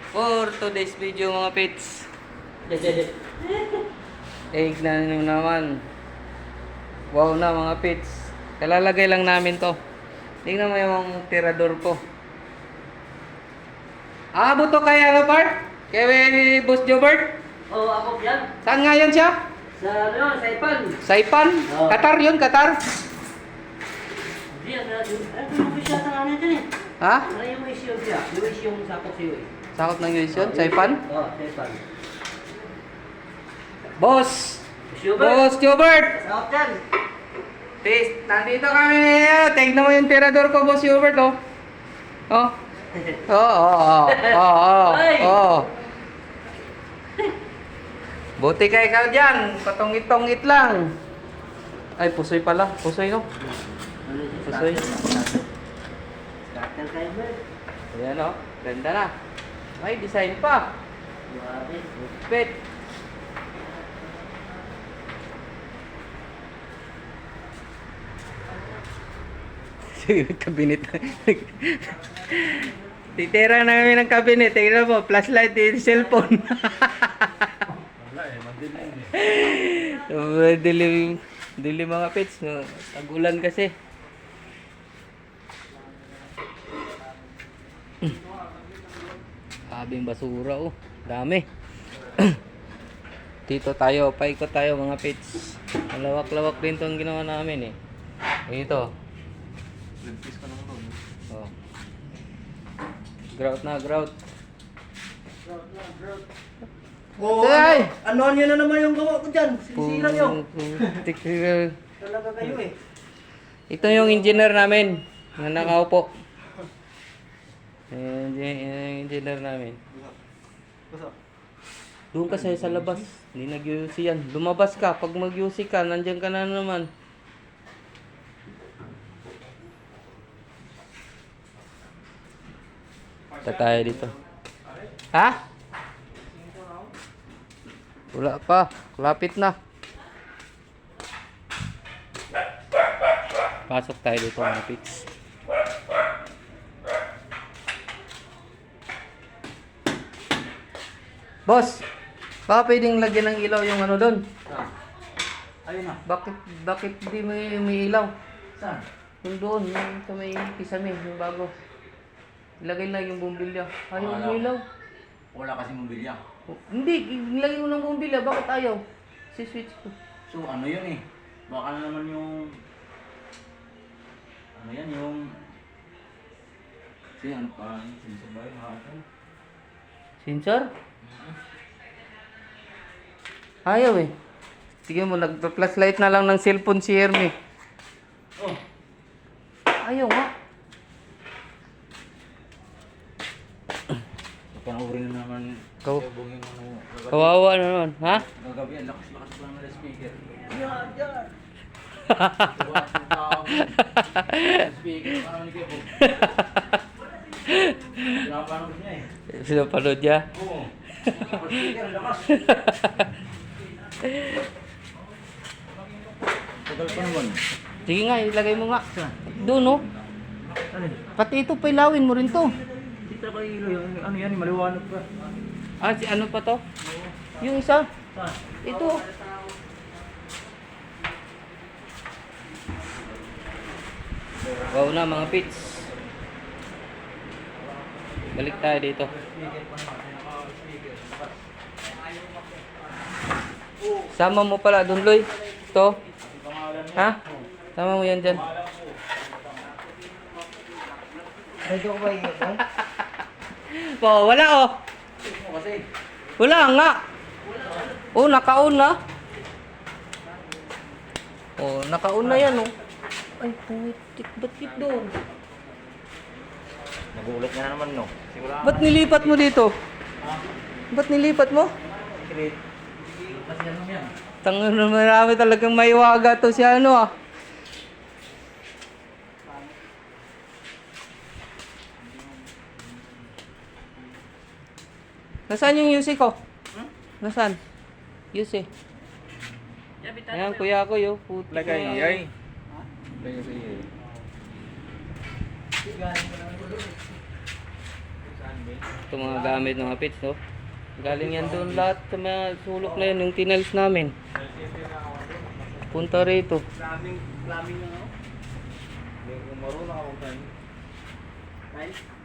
for today's video mga pits. Tignan nyo naman. Wow na mga pits. Kalalagay lang namin to. Tingnan mo yung tirador ko. Abot to kay ano, Bart? Kay Boss Jobert? Oo, ako yan. Saan nga yan siya? Sa ano, Saipan. Saipan? Oo. Qatar yun, Qatar? Hindi, ano yung wish yata nga natin eh. Ha? Ano yung wish yun siya? Yung wish yung sakot siyo eh. Sakot ng US yun? Saipan? Oo, Saipan. Boss! Jobert. Boss Jobert! Sakot yan. Tis, nandito kami ngayon. Tignan mo yung tirador ko, Boss Jobert, oh. Oh. Ay! Buti ka ikaw dyan. Patungit-tungit lang. Ay, pusoy pala. Pusoy, no? Pusoy. Starter kayo ba? Ayan, oh. Ganda na. May design pa. Grabe. Pet. Kabinet. Titira namin ng kabinet. Tingnan mo, flashlight din cellphone. Dili mga pets, no? Tagulan kasi. Abing basura, oh. Dami. Dito tayo, paikot tayo mga pets. Malawak-lawak din 'tong ginawa namin eh. Ito. Oh. Grout na, grout. Oo, Ay! ano nyo na naman yung gawa ko dyan? Sinisira nyo. Putik. Talaga kayo eh. Ito yung engineer namin na nakaupo. Yung engineer namin. Doon ka sa labas. Hindi nag-UC yan. Lumabas ka. Pag mag-UC ka, nandiyan ka na naman. Tayo dito. Ha? Wala pa. Lapit na. Pasok tayo dito mga pits. Boss, baka pwedeng lagyan ng ilaw yung ano doon. Ayun na. Bakit hindi may ilaw? Saan? Yung doon, yung sa may kisame, yung bago. Ilagay lang yung bumbilya. Ayaw mo ilaw. Wala kasi mobilya. Hindi, ilagay mo ng bumbilya. Bakit ayaw? Si switch ko. So ano yun eh. Baka na naman yung... Ano yan yung... Kasi ano pa? Sinsabay hatan. Sensor? Ayaw eh. Sige mo, nagpa-flashlight na lang ng cellphone si Ernie. Oh! Ayaw nga. Panoorin na naman. Kaw- Yung ano... Kawawa na naman, ha? Gagabi, ang lakas-lakas lang ng speaker. Yan, yan. Buwan ng tao. Speaker, parang ni Kebo. Pinapanood niya eh. Pinapanood niya. Oo. Speaker, ang lakas. Tagal pa naman. Sige nga, ilagay mo nga. Saan? Doon, no? Alin? Pati ito, pailawin mo rin to. Dito ba ilo yung ano yan, maliwanag pa. Ah, si ano pa to? Yung isa. Saan? Ito. Wow na mga pits. Balik tayo dito. Sama mo pala doon, Loy. Ito. Ha? Sama mo yan dyan. Medyo ko ba yung ito? Oh, wala oh. Kasi Wala nga. Oh, naka-on na. Oh, naka-on na yan oh. Ay, putik. Ba't yun doon? nagulat nga naman no. Siguro Ba't nilipat mo dito? Ba't nilipat mo? create. Kasi ano yan? Tangan na marami talagang maiwaga to si ano ah. Nasaan yung UC ko? Nasaan? UC. Ayan, kuya ko yo. Puti Lagay na. ay. Lagay sa iyo. Ito mga gamit mga pits, no? Galing yan doon lahat sa mga sulok na yun, yung tinals namin. Punta rito. Plumbing na ako. Kung marunong ako, guys.